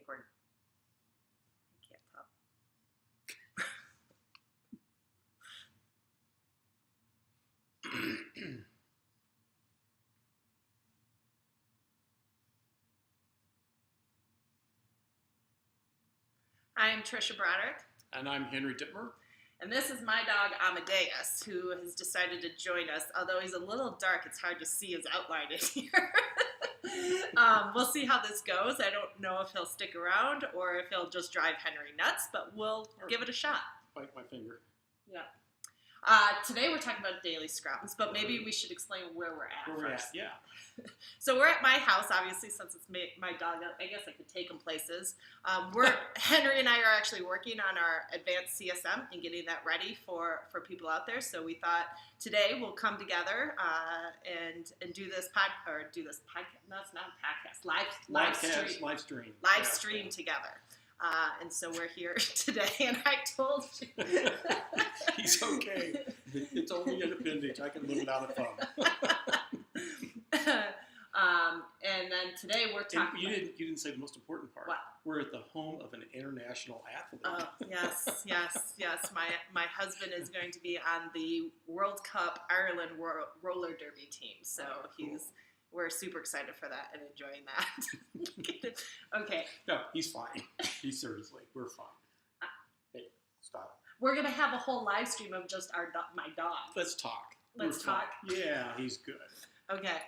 record. I can't tell. I am Tricia Broderick. And I'm Henry Dittmer. And this is my dog Amadeus, who has decided to join us. Although he's a little dark, it's hard to see his outline in here. We'll see how this goes. I don't know if he'll stick around or if he'll just drive Henry nuts, but we'll give it a shot. Bite my finger. Yeah. Today we're talking about daily scrums, but maybe we should explain where we're at first. Yeah. So we're at my house, obviously, since it's my dog. I guess I could take him places. Henry and I are actually working on our advanced CSM and getting that ready for people out there. So we thought today we'll come together and do this podcast. No, it's not a podcast. Live stream together. And so we're here today, and I told you. He's okay. It's only an appendage. I can live without a phone. And then today we're talking. You didn't say the most important part. What? We're at the home of an international athlete. Oh, yes. My husband is going to be on the World Cup Ireland roller derby team, so cool. We're super excited for that and enjoying that. Okay. No, he's fine. Seriously, we're fine. Hey, stop. We're going to have a whole live stream of just my dog. Let's talk. Let's talk? Yeah, he's good. Okay.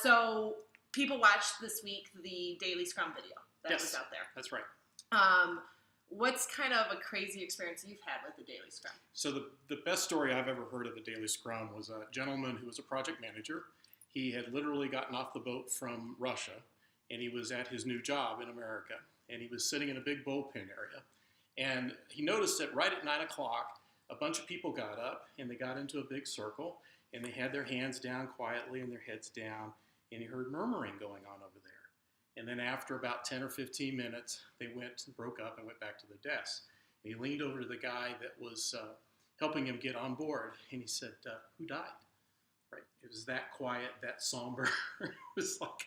So people watched this week the Daily Scrum video that was out there. That's right. What's kind of a crazy experience you've had with the Daily Scrum? So the best story I've ever heard of the Daily Scrum was a gentleman who was a project manager. He had literally gotten off the boat from Russia, and he was at his new job in America, and he was sitting in a big bullpen area. And he noticed that right at 9 o'clock, a bunch of people got up, and they got into a big circle, and they had their hands down quietly and their heads down, and he heard murmuring going on over there. And then after about 10 or 15 minutes, they broke up and went back to their desks. And he leaned over to the guy that was helping him get on board, and he said, who died? Right. It was that quiet, that somber. It was like,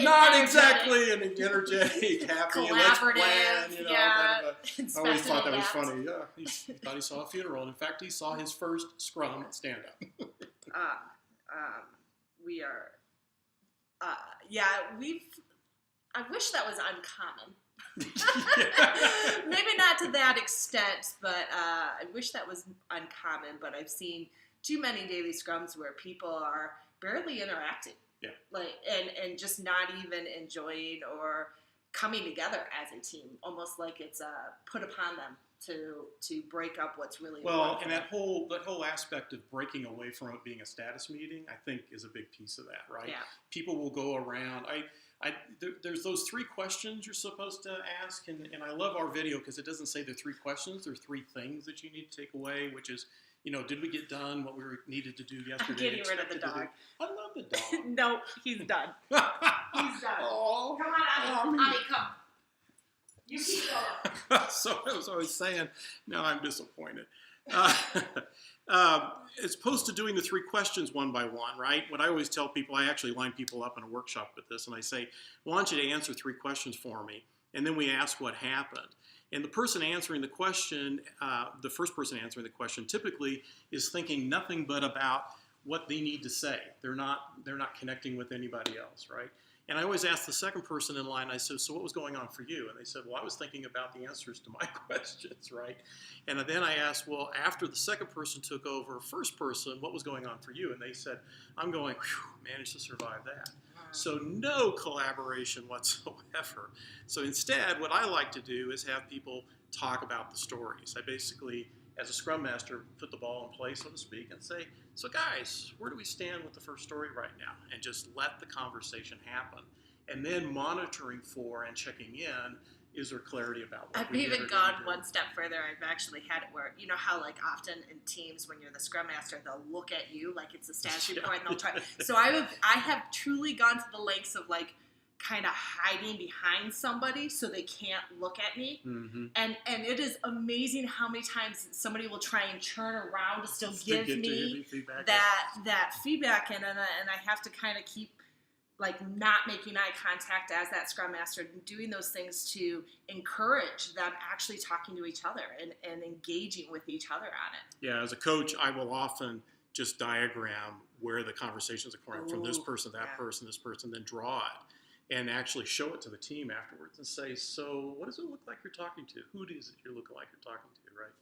not exactly an energetic, happy, let's plan, yeah. I always thought that was funny. Yeah, he thought he saw a funeral. And in fact, he saw his first scrum stand up. We are, I wish that was uncommon. Maybe not to that extent, but I wish that was uncommon. But I've seen too many daily scrums where people are barely interacting, and just not even enjoying or coming together as a team, almost like it's put upon them to break up what's really well. And that whole aspect of breaking away from it being a status meeting, I think, is a big piece of that, right? Yeah. People will go around. There's those 3 questions you're supposed to ask, and I love our video because it doesn't say there are 3 questions. There are 3 things that you need to take away, which is, did we get done what we needed to do yesterday? I'm getting rid of the dog. I love the dog. No, he's done. He's done. Oh, come on, Abby, come. You keep going. So as I was saying, now I'm disappointed. As opposed to doing the 3 questions one by one, right? What I always tell people, I actually line people up in a workshop with this, and I say, I want you to answer 3 questions for me, and then we ask what happened. And the person answering the question, the first person answering the question, typically is thinking nothing but about what they need to say. They're not connecting with anybody else, right? And I always ask the second person in line, I said, so what was going on for you? And they said, well, I was thinking about the answers to my questions, right? And then I asked, well, after the second person took over, first person, what was going on for you? And they said, I'm going, managed to survive that. So no collaboration whatsoever. So instead, what I like to do is have people talk about the stories. I basically, as a Scrum Master, put the ball in play, so to speak, and say, so guys, where do we stand with the first story right now? And just let the conversation happen. And then monitoring for and checking in, is there clarity about what I've even gone one step further. I've actually had it where, how like often in teams when you're the Scrum Master, they'll look at you like it's a status report and they'll try. So I have truly gone to the lengths of like kind of hiding behind somebody so they can't look at me. Mm-hmm. And it is amazing how many times somebody will try and turn around to still give me that feedback. And I have to kind of keep like not making eye contact as that Scrum Master, doing those things to encourage them actually talking to each other and engaging with each other on it. Yeah, as a coach, I will often just diagram where the conversations are coming from this person, that person, this person, then draw it and actually show it to the team afterwards and say, so what does it look like you're talking to? Who is it you're looking like you're talking to, right?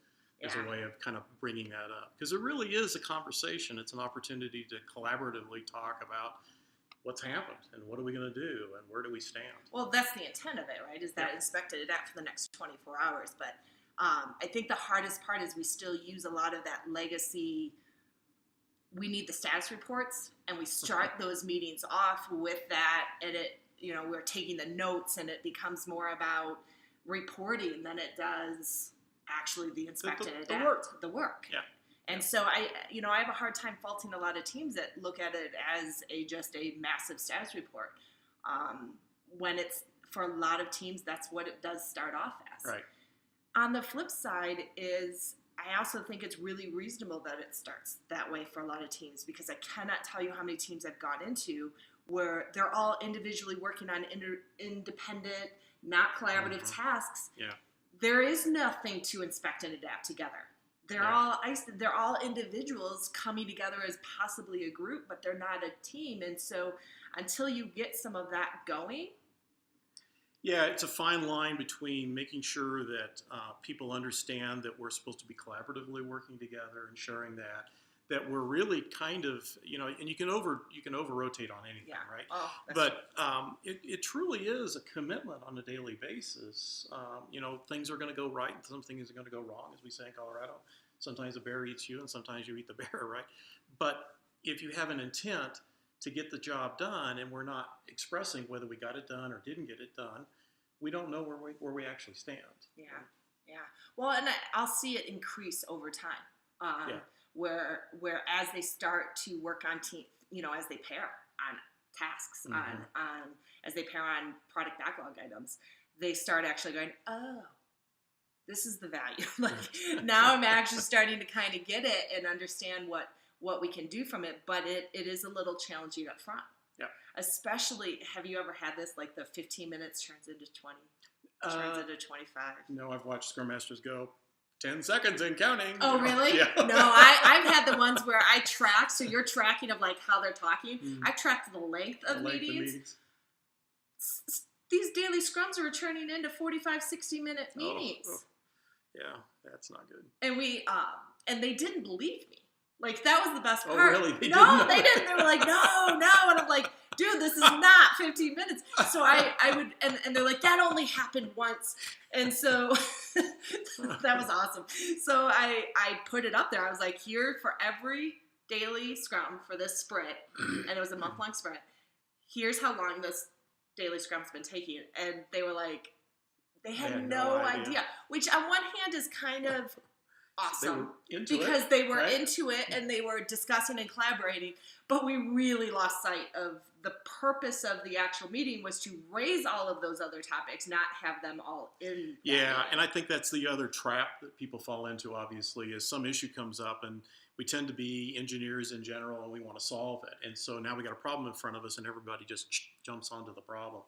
As a way of kind of bringing that up. Because it really is a conversation. It's an opportunity to collaboratively talk about what's happened and what are we going to do and where do we stand. Well, that's the intent of it, right? Is that inspect and adapt for the next 24 hours. But I think the hardest part is we still use a lot of that legacy. We need the status reports, and we start those meetings off with that, and it, we're taking the notes, and it becomes more about reporting than it does actually the inspect and adapt, the work. Yeah. And so I have a hard time faulting a lot of teams that look at it as just a massive status report. When it's, for a lot of teams, that's what it does start off as. Right. On the flip side is, I also think it's really reasonable that it starts that way for a lot of teams, because I cannot tell you how many teams I've gone into where they're all individually working on independent, not collaborative tasks. Yeah. There is nothing to inspect and adapt together. They're all individuals coming together as possibly a group, but they're not a team. And so until you get some of that going. Yeah, it's a fine line between making sure that people understand that we're supposed to be collaboratively working together and sharing that we're really kind of, and you can over rotate on anything, right? Oh, but it truly is a commitment on a daily basis. Things are going to go right and some things are going to go wrong, as we say in Colorado. Sometimes the bear eats you and sometimes you eat the bear, right? But if you have an intent to get the job done and we're not expressing whether we got it done or didn't get it done, we don't know where we actually stand. Yeah. Well, and I'll see it increase over time. Where as they start to work on team, as they pair on tasks, on as they pair on product backlog items, they start actually going, oh, this is the value. Like now I'm actually starting to kind of get it and understand what we can do from it, but it is a little challenging up front. Yeah. Especially, have you ever had this, like the 15 minutes turns into 20, turns into 25? No, I've watched Scrum Masters go 10 seconds and counting. Oh, really? Yeah. No, I've had the ones where I track, so you're tracking of like how they're talking. I tracked the length of meetings. These daily scrums are turning into 45, 60-minute meetings. Yeah, that's not good. And and they didn't believe me. Like, that was the best part. Oh, really? They didn't. They were like, no. And I'm like, dude, this is not 15 minutes. So I would, and they're like, that only happened once. And so that was awesome. So I put it up there. I was like, here for every daily scrum for this sprint, and it was a month-long sprint, here's how long this daily scrum's been taking. And they were like, they had no idea. Which on one hand is kind of awesome because they were into it and they were discussing and collaborating, but we really lost sight of the purpose of the actual meeting was to raise all of those other topics, not have them all in. Yeah, and I think that's the other trap that people fall into, obviously, is some issue comes up and we tend to be engineers in general and we want to solve it. And so now we got a problem in front of us and everybody just jumps onto the problem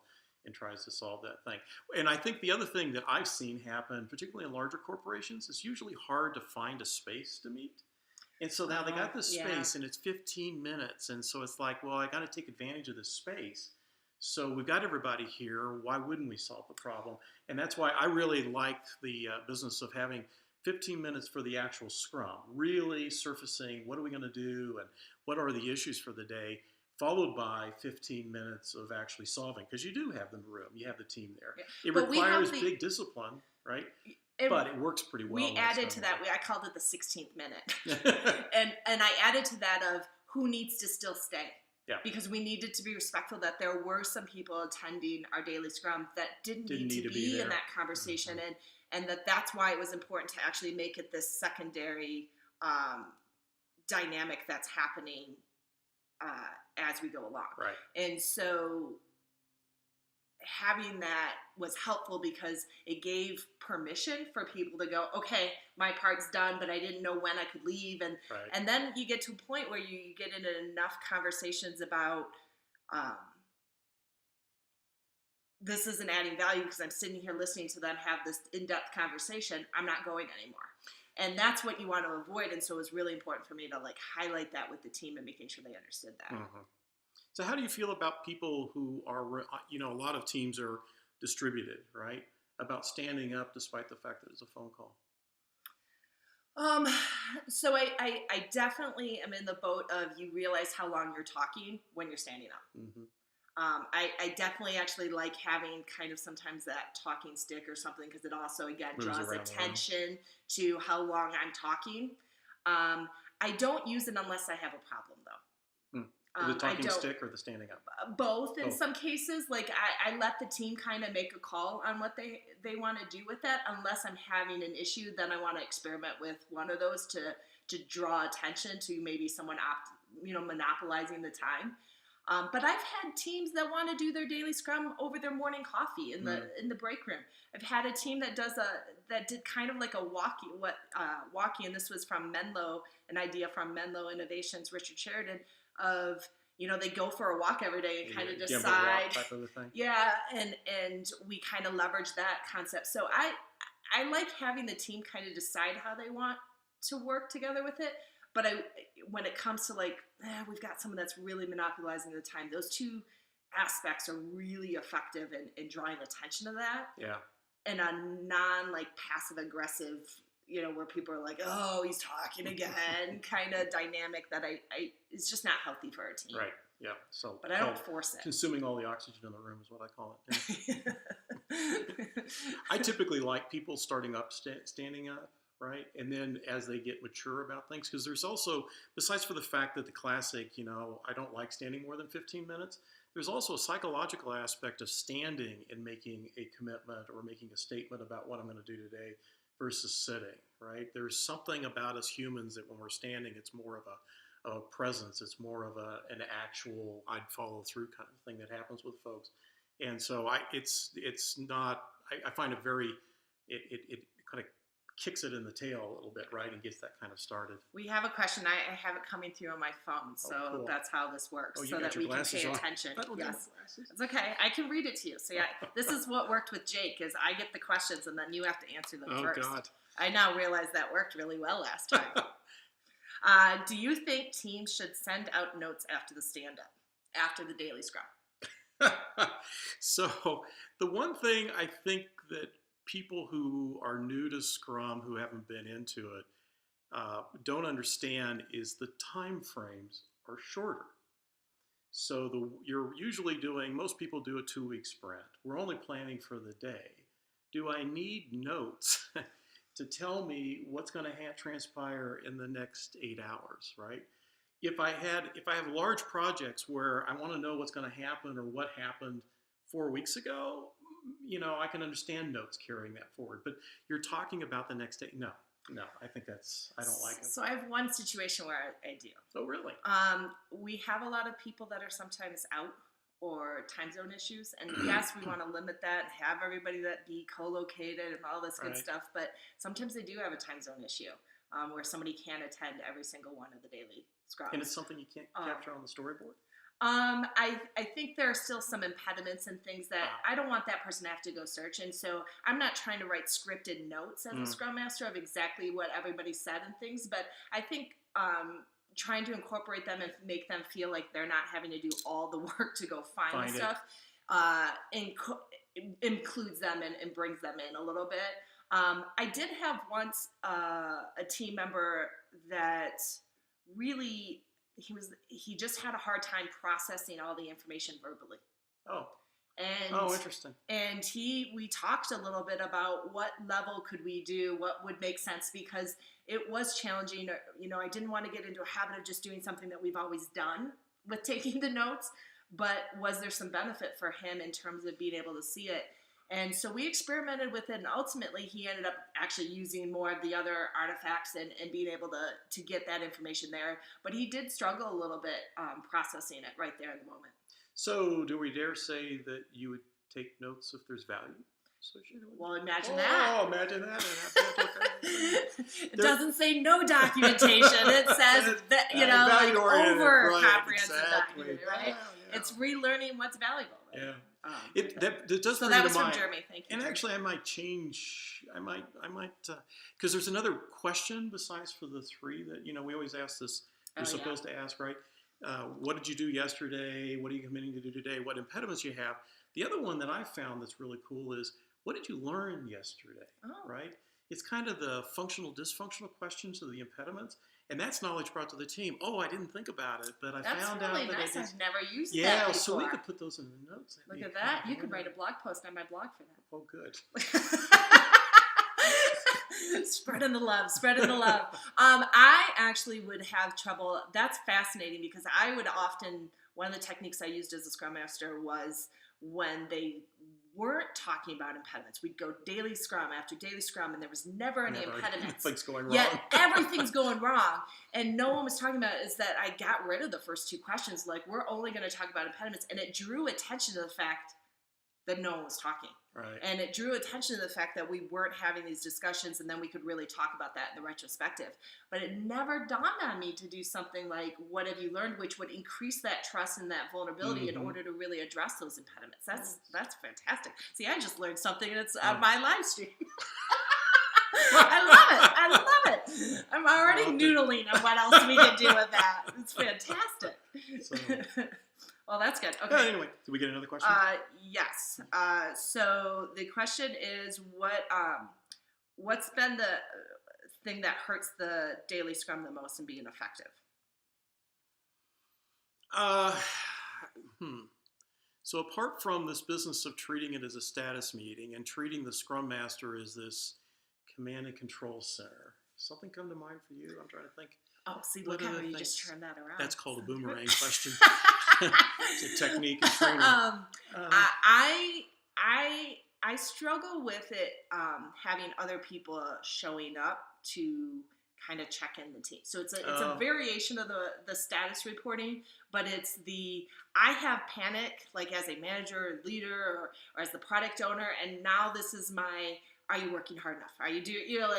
and tries to solve that thing. And I think the other thing that I've seen happen, particularly in larger corporations, it's usually hard to find a space to meet. And so now they got this space and it's 15 minutes. And so it's like, well, I got to take advantage of this space. So we've got everybody here. Why wouldn't we solve the problem? And that's why I really like the business of having 15 minutes for the actual scrum, really surfacing what are we going to do and what are the issues for the day, followed by 15 minutes of actually solving, because you do have the room, you have the team there. Yeah. It requires big discipline, right? But it works pretty well. We added to that. I called it the 16th minute, and I added to that of who needs to still stay. Yeah. Because we needed to be respectful that there were some people attending our daily scrum that didn't need to be in that conversation, and that's why it was important to actually make it this secondary dynamic that's happening as we go along. Right. And so having that was helpful because it gave permission for people to go, okay, my part's done, but I didn't know when I could leave. And then you get to a point where you get into enough conversations about this isn't adding value because I'm sitting here listening to them have this in-depth conversation, I'm not going anymore. And that's what you want to avoid. And so it was really important for me to like highlight that with the team and making sure they understood that. Mm-hmm. So how do you feel about people who are, a lot of teams are distributed, right? About standing up despite the fact that it's a phone call? So I definitely am in the boat of you realize how long you're talking when you're standing up. Mm-hmm. I definitely actually like having kind of sometimes that talking stick or something because it also, again, draws attention to how long I'm talking. I don't use it unless I have a problem, though. The talking stick or the standing up? Both in some cases. Like I let the team kind of make a call on what they want to do with that. Unless I'm having an issue, then I want to experiment with one of those to draw attention to maybe someone monopolizing the time. But I've had teams that want to do their daily scrum over their morning coffee in the break room. I've had a team that did kind of like a walkie, and this was from Menlo, an idea from Menlo Innovations, Richard Sheridan, of they go for a walk every day and kind of decide, type of a thing. Yeah, and we kind of leverage that concept. So I like having the team kind of decide how they want to work together with it. But when it comes to we've got someone that's really monopolizing the time, those two aspects are really effective in drawing attention to that. Yeah. And a passive aggressive, where people are like, oh, he's talking again, kind of dynamic that is just not healthy for our team. Right. Yeah. So, but I don't force it. Consuming all the oxygen in the room is what I call it. Yeah. I typically like people starting up, standing up. Right. And then as they get mature about things, because there's also, besides for the fact that the classic, I don't like standing more than 15 minutes, there's also a psychological aspect of standing and making a commitment or making a statement about what I'm going to do today versus sitting. Right. There's something about us humans that when we're standing, it's more of a presence. It's more of an actual, I'd follow through kind of thing that happens with folks. And so it's not, I find it very, it kind of kicks it in the tail a little bit, right, and gets that kind of started. We have a question. I have it coming through on my phone, so cool. That's how this works, so that we can pay attention. Yes, it's okay. I can read it to you. So yeah, this is what worked with Jake, is I get the questions and then you have to answer them first. Oh God! I now realize that worked really well last time. Do you think teams should send out notes after the stand-up, after the daily scrum? So the one thing I think that people who are new to Scrum, who haven't been into it, don't understand is the time frames are shorter. So you're usually most people do a 2-week sprint. We're only planning for the day. Do I need notes to tell me what's going to transpire in the next 8 hours, right? If I have large projects where I want to know what's going to happen or what happened 4 weeks ago, I can understand notes carrying that forward. But you're talking about the next day. No, I think I don't like it. So I have one situation where I do. Oh, really? We have a lot of people that are sometimes out or time zone issues. And yes, we want to limit that, have everybody that be co-located and all this good stuff. But sometimes they do have a time zone issue where somebody can't attend every single one of the daily scrums. And it's something you can't capture on the storyboard? I think there are still some impediments and things that I don't want that person to have to go search. And so I'm not trying to write scripted notes as a Scrum Master of exactly what everybody said and things, but I think trying to incorporate them and make them feel like they're not having to do all the work to go find stuff includes them and brings them in a little bit. I did have once a team member that really... He just had a hard time processing all the information verbally. Oh. Interesting. And we talked a little bit about what level could we do, what would make sense, because it was challenging. I didn't want to get into a habit of just doing something that we've always done with taking the notes, but was there some benefit for him in terms of being able to see it? And so we experimented with it, and ultimately he ended up actually using more of the other artifacts and being able to get that information there. But he did struggle a little bit processing it right there in the moment. So do we dare say that you would take notes if there's value associated with it? Well, imagine that. Oh, imagine that. It doesn't say no documentation. It says that, over comprehensive document, right? Yeah. It's relearning what's valuable. Right? Yeah. That does so bring that to was from mind. Jeremy. Thank you. And Jeremy. actually, I might change. I might, because there's another question besides for the three that we always ask this. We're supposed to ask, right? What did you do yesterday? What are you committing to do today? What impediments you have? The other one that I found that's really cool is, what did you learn yesterday? Right? It's kind of the functional, dysfunctional questions of the impediments. And that's knowledge brought to the team. Oh, I didn't think about it, but I found out that nice. I've never used that Yeah, before. so we could put those in the notes. Look at that. You could write a blog post on my blog for that. Oh, good. Spreading the love. I actually would have trouble. That's fascinating because I would often, one of the techniques I used as a Scrum Master was when they weren't talking about impediments. We'd go daily Scrum after daily Scrum, and there was never any impediments. Everything's going wrong. Yet everything's going wrong, and no one was talking about it. Is that I got rid of the first two questions. Like, we're only going to talk about impediments, and it drew attention to the fact that no one was talking. Right. And it drew attention to the fact that we weren't having these discussions, and then we could really talk about that in the retrospective. But it never dawned on me to do something like, what have you learned, which would increase that trust and that vulnerability in order to really address those impediments. That's fantastic. See, I just learned something, and it's on my live stream. I love it. I'm already noodling on what else we can do with that. It's fantastic. So. Well, that's good. Okay. Anyway, did we get another question? Yes. So the question is, what's been the thing that hurts the daily Scrum the most in being effective? So apart from this business of treating it as a status meeting and treating the Scrum Master as this command and control center, something come to mind for you? I'm trying to think. Oh, see, look how you just turned that around. That's called a boomerang question. It's a technique and training. I struggle with it having other people showing up to kind of check in the team. So it's a variation of the status reporting, but it's I have panic, like as a manager or leader or as the product owner, and now this is are you working hard enough? Are you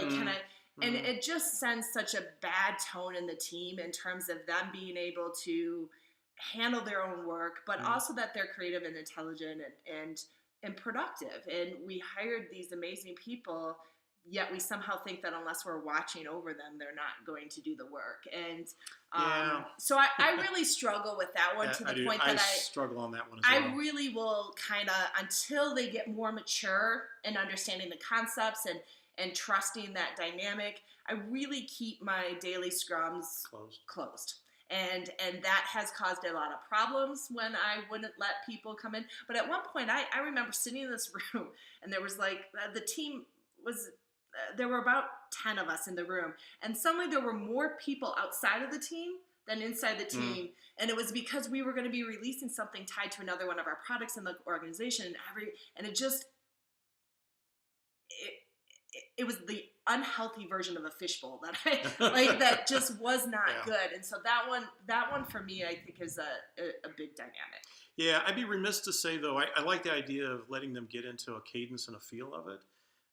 kind of. And it just sends such a bad tone in the team in terms of them being able to handle their own work, but also that they're creative and intelligent and productive. And we hired these amazing people, yet we somehow think that unless we're watching over them, they're not going to do the work. And so I really struggle with that one to the point that I struggle on that one as well. I really will kind of, until they get more mature in understanding the concepts and trusting that dynamic, I really keep my daily scrums closed. And that has caused a lot of problems when I wouldn't let people come in. But at one point, I remember sitting in this room, and there was the team was, there were about 10 of us in the room. And suddenly there were more people outside of the team than inside the team. And it was because we were going to be releasing something tied to another one of our products in the organization. And it was the unhealthy version of a fishbowl that that just was not good. And so that one for me, I think is a big dynamic. Yeah, I'd be remiss to say though, I like the idea of letting them get into a cadence and a feel of it.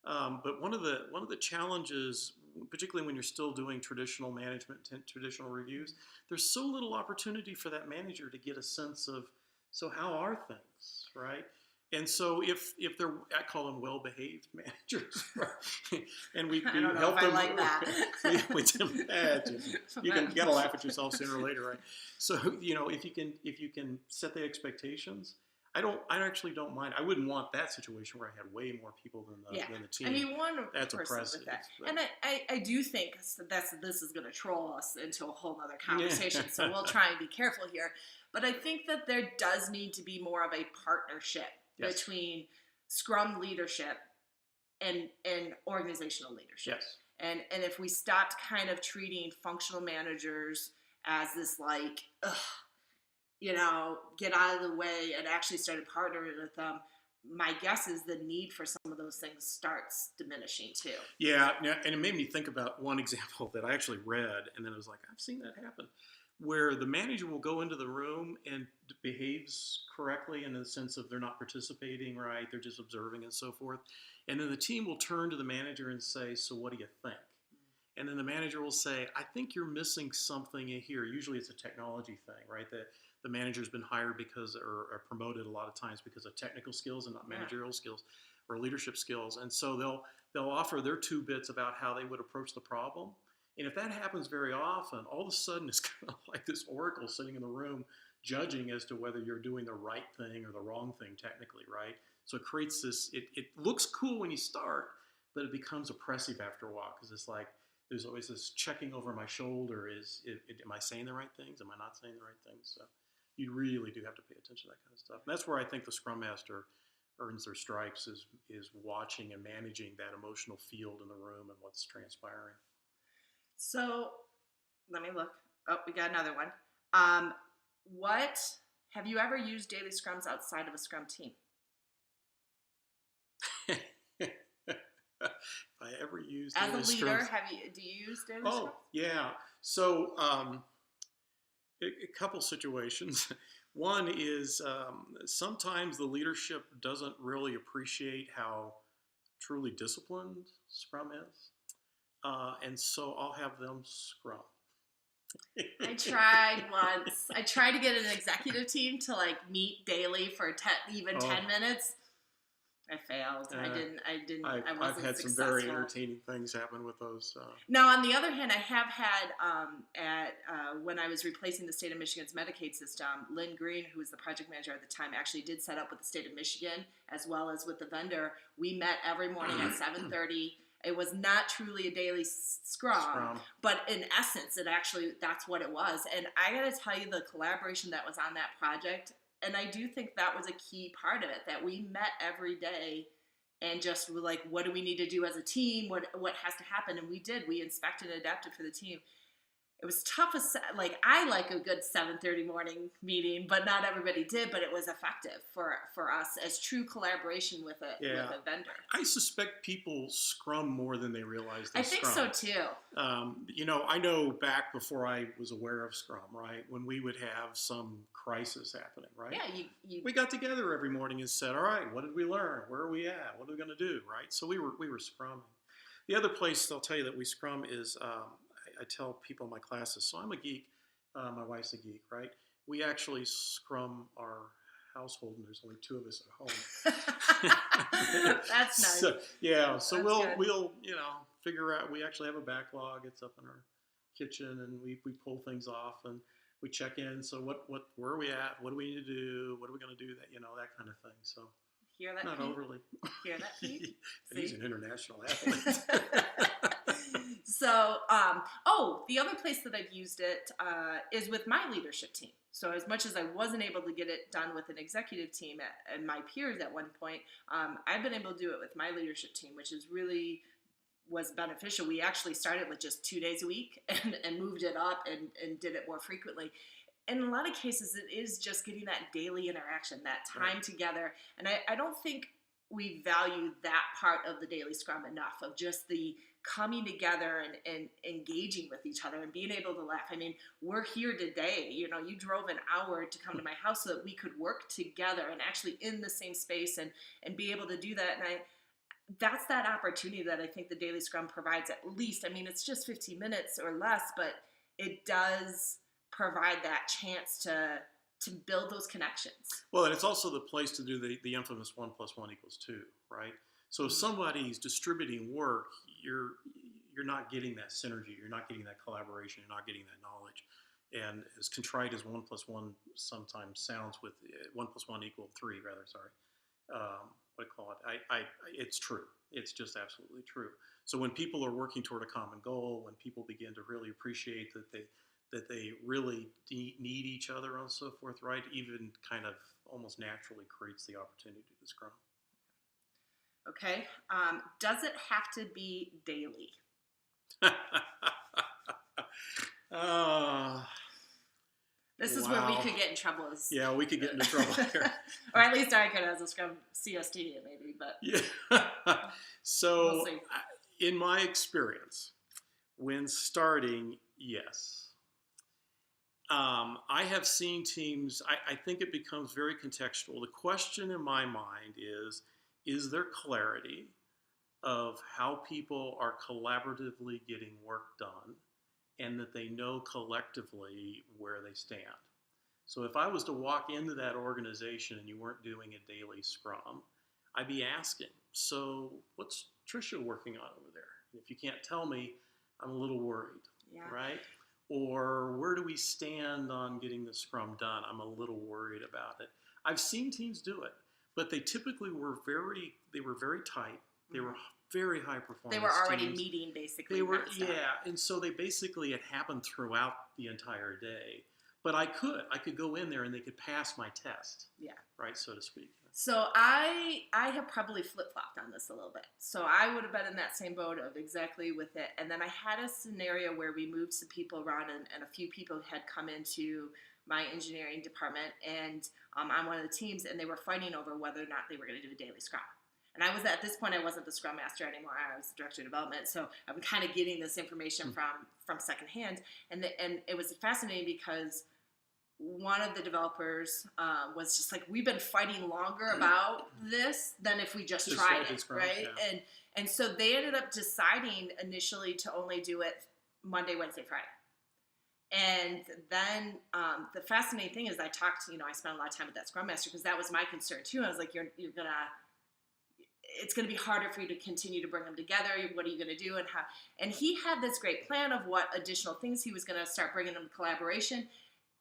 But one of the challenges, particularly when you're still doing traditional management, traditional reviews, there's so little opportunity for that manager to get a sense of, so how are things, right? And so if they're, I call them well-behaved managers, right? And we help them. I like that. You gotta laugh at yourself sooner or later, right? So if you can set the expectations, I actually don't mind. I wouldn't want that situation where I had way more people than the team. I mean, one that's person oppressive. With that. And I do think this is going to troll us into a whole other conversation. So we'll try and be careful here. But I think that there does need to be more of a partnership between Scrum leadership and organizational leadership. Yes. And if we stopped kind of treating functional managers as this get out of the way and actually started partnering with them, my guess is the need for some of those things starts diminishing too. Yeah, and it made me think about one example that I actually read, and then it was like, I've seen that happen, where the manager will go into the room and behaves correctly in the sense of they're not participating, right? They're just observing and so forth. And then the team will turn to the manager and say, so what do you think? And then the manager will say, I think you're missing something in here. Usually it's a technology thing, right? The the manager's been hired because or promoted a lot of times because of technical skills and not managerial skills or leadership skills. And so they'll offer their 2 bits about how they would approach the problem. And if that happens very often, all of a sudden it's kind of like this oracle sitting in the room judging as to whether you're doing the right thing or the wrong thing technically, right? So it creates this, it looks cool when you start, but it becomes oppressive after a while because it's like there's always this checking over my shoulder. Am I saying the right things? Am I not saying the right things? So you really do have to pay attention to that kind of stuff. And that's where I think the Scrum Master earns their stripes is watching and managing that emotional field in the room and what's transpiring. So let me look. Oh, we got another one. What have you ever used daily scrums outside of a Scrum team? If I ever used as daily a leader, scrums, do you use daily scrums? Oh yeah. So a couple situations. One is sometimes the leadership doesn't really appreciate how truly disciplined Scrum is, and so I'll have them scrum. I tried once. I tried to get an executive team to like meet daily for 10 minutes. I failed. I wasn't I've had successful. some very entertaining things happen with those. Now, on the other hand, I have had when I was replacing the state of Michigan's Medicaid system, Lynn Green, who was the project manager at the time, actually did set up with the state of Michigan as well as with the vendor. We met every morning at 7:30. It was not truly a daily scrum, but in essence, that's what it was. And I got to tell you, the collaboration that was on that project. And I do think that was a key part of it, that we met every day and just were like, what do we need to do as a team? What has to happen? And we did. We inspected and adapted for the team. It was tough. I like a good 7:30 morning meeting, but not everybody did. But it was effective for us as true collaboration with a vendor. I suspect people scrum more than they realize they I think scrum. so too. I know back before I was aware of Scrum, right, when we would have some crisis happening, right? Yeah, we got together every morning and said, all right, what did we learn? Where are we at? What are we going to do, right? So we were scrumming. The other place I'll tell you that we scrum is I tell people in my classes, so I'm a geek, my wife's a geek, right? We actually scrum our household, and there's only 2 of us at home. That's nice. So we'll figure out. We actually have a backlog. It's up in our kitchen, and we pull things off and we check in. So where are we at? What do we need to do? What are we going to do? That kind of thing. So hear that? Not Pete? overly. Hear that, Pete? He's an international athlete. So, the other place that I've used it is with my leadership team. So as much as I wasn't able to get it done with an executive team and my peers at one point, I've been able to do it with my leadership team, which is really was beneficial. We actually started with just 2 days a week and moved it up and did it more frequently. In a lot of cases, it is just getting that daily interaction, that time together. And I don't think we value that part of the daily scrum enough, of just the coming together and engaging with each other and being able to laugh. I mean, we're here today. You drove an hour to come to my house so that we could work together and actually in the same space and be able to do that. And that's that opportunity that I think the daily scrum provides at least. I mean, it's just 15 minutes or less, but it does provide that chance to build those connections. Well, and it's also the place to do the infamous 1 + 1 = 2, right? So if somebody's distributing work, you're not getting that synergy, you're not getting that collaboration, you're not getting that knowledge. And as contrite as 1 + 1 sometimes sounds, with 1 + 1 = 3, rather, sorry. What do you call it? It's true. It's just absolutely true. So when people are working toward a common goal, when people begin to really appreciate that they really need each other and so forth, right? Even kind of almost naturally creates the opportunity to scrum. Okay. Does it have to be daily? This is where we could get in trouble. We could get into trouble here. Or at least I could as a Scrum CST maybe, but yeah. So we'll see. In my experience, when starting, yes. I have seen teams, I think it becomes very contextual. The question in my mind is there clarity of how people are collaboratively getting work done and that they know collectively where they stand? So if I was to walk into that organization and you weren't doing a daily scrum, I'd be asking, so what's Tricia working on over there? And if you can't tell me, I'm a little worried, right? Or where do we stand on getting the scrum done? I'm a little worried about it. I've seen teams do it, but they typically were very tight. They were very high performance. They were already teams. meeting basically. They were, and so they basically, it happened throughout the entire day. But I could go in there and they could pass my test. Yeah. Right, so to speak. So I have probably flip-flopped on this a little bit. So I would have been in that same boat of exactly with it. And then I had a scenario where we moved some people around and a few people had come into my engineering department and on one of the teams, and they were fighting over whether or not they were going to do a daily scrum. And I was at this point, I wasn't the scrum master anymore. I was the director of development. So I'm kind of getting this information from secondhand. And it was fascinating because one of the developers was just like, we've been fighting longer about this than if we just tried it, right? Yeah. And so they ended up deciding initially to only do it Monday, Wednesday, Friday. And then the fascinating thing is I spent a lot of time with that scrum master because that was my concern too. I was like, it's going to be harder for you to continue to bring them together. What are you going to do and how? And he had this great plan of what additional things he was going to start bringing them to collaboration.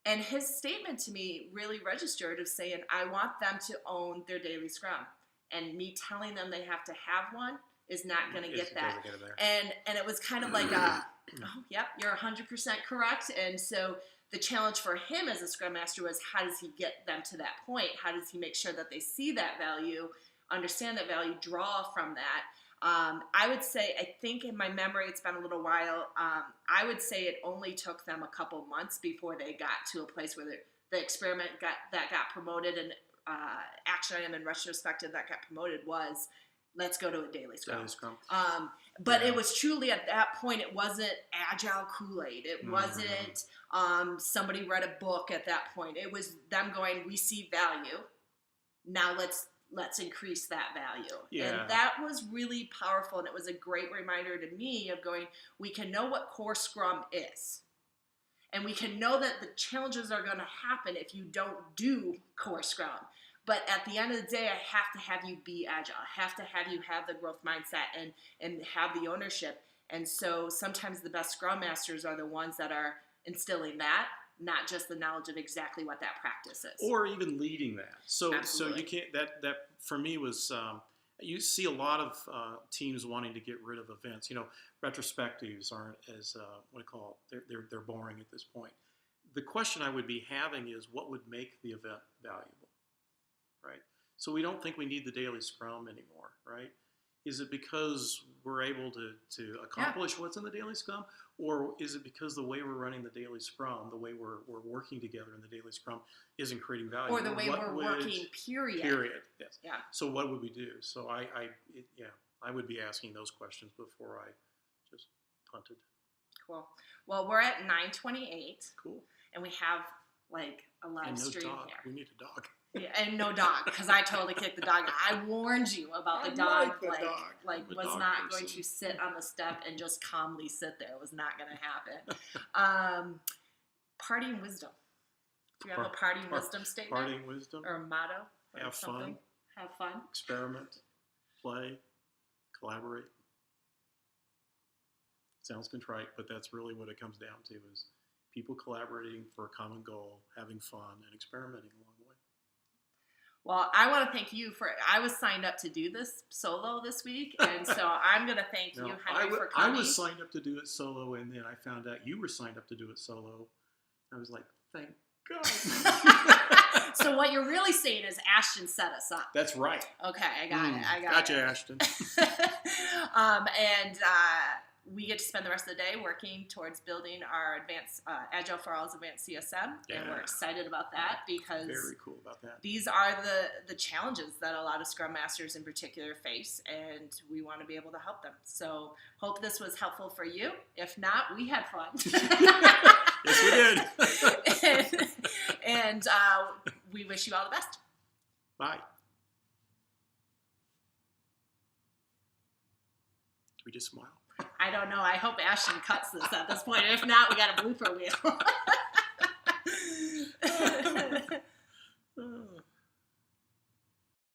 And his statement to me really registered of saying, I want them to own their daily scrum. And me telling them they have to have one is not going to get that. And it was kind of like, yep, you're 100% correct. And so the challenge for him as a scrum master was, how does he get them to that point? How does he make sure that they see that value, understand that value, draw from that? I would say, I think in my memory, it's been a little while, I would say it only took them a couple months before they got to a place where the experiment got promoted, and action item in retrospective that got promoted was, let's go to a daily scrum. But it was truly at that point, it wasn't Agile Kool-Aid. It wasn't somebody read a book at that point. It was them going, we see value. Now let's increase that value. Yeah. And that was really powerful. And it was a great reminder to me of going, we can know what core scrum is. And we can know that the challenges are going to happen if you don't do core scrum. But at the end of the day, I have to have you be agile. I have to have you have the growth mindset and have the ownership. And so sometimes the best scrum masters are the ones that are instilling that, not just the knowledge of exactly what that practice is. Or even leading that. So you can't, that for me was, you see a lot of teams wanting to get rid of events. Retrospectives aren't as, they're boring at this point. The question I would be having is, what would make the event valuable, right? So we don't think we need the daily scrum anymore, right? Is it because we're able to accomplish what's in the daily scrum? Or is it because the way we're running the daily scrum, the way we're working together in the daily scrum isn't creating value? Or the way we're working, period. Period, yes. Yeah. So what would we do? So I would be asking those questions before I just punted. Cool. Well, we're at 9:28. Cool. And we have a live stream here. We need a dog. Yeah, and no dog, because I totally kicked the dog. I warned you about the dog. Was not going to sit on the step and just calmly sit there. It was not going to happen. Parting wisdom. Do you have a parting wisdom statement? Parting wisdom? Or a motto? Or have something? Fun. Have fun. Experiment. Play. Collaborate. Sounds contrite, but that's really what it comes down to, is people collaborating for a common goal, having fun, and experimenting along the way. Well, I want to thank you I was signed up to do this solo this week, and so I'm going to thank you, Henry, for coming. I was signed up to do it solo, and then I found out you were signed up to do it solo. I was like, thank God. So what you're really saying is Ashton set us up. That's right. Okay, I got it. Gotcha, Ashton. We get to spend the rest of the day working towards building our advanced Agile for All's advanced CSM, and we're excited about that because very cool about that. These are the challenges that a lot of Scrum Masters in particular face, and we want to be able to help them. So hope this was helpful for you. If not, we had fun. Yes, we did. and we wish you all the best. Bye. Do we just smile? I don't know. I hope Ashton cuts this at this point. If not, we got a blooper wheel.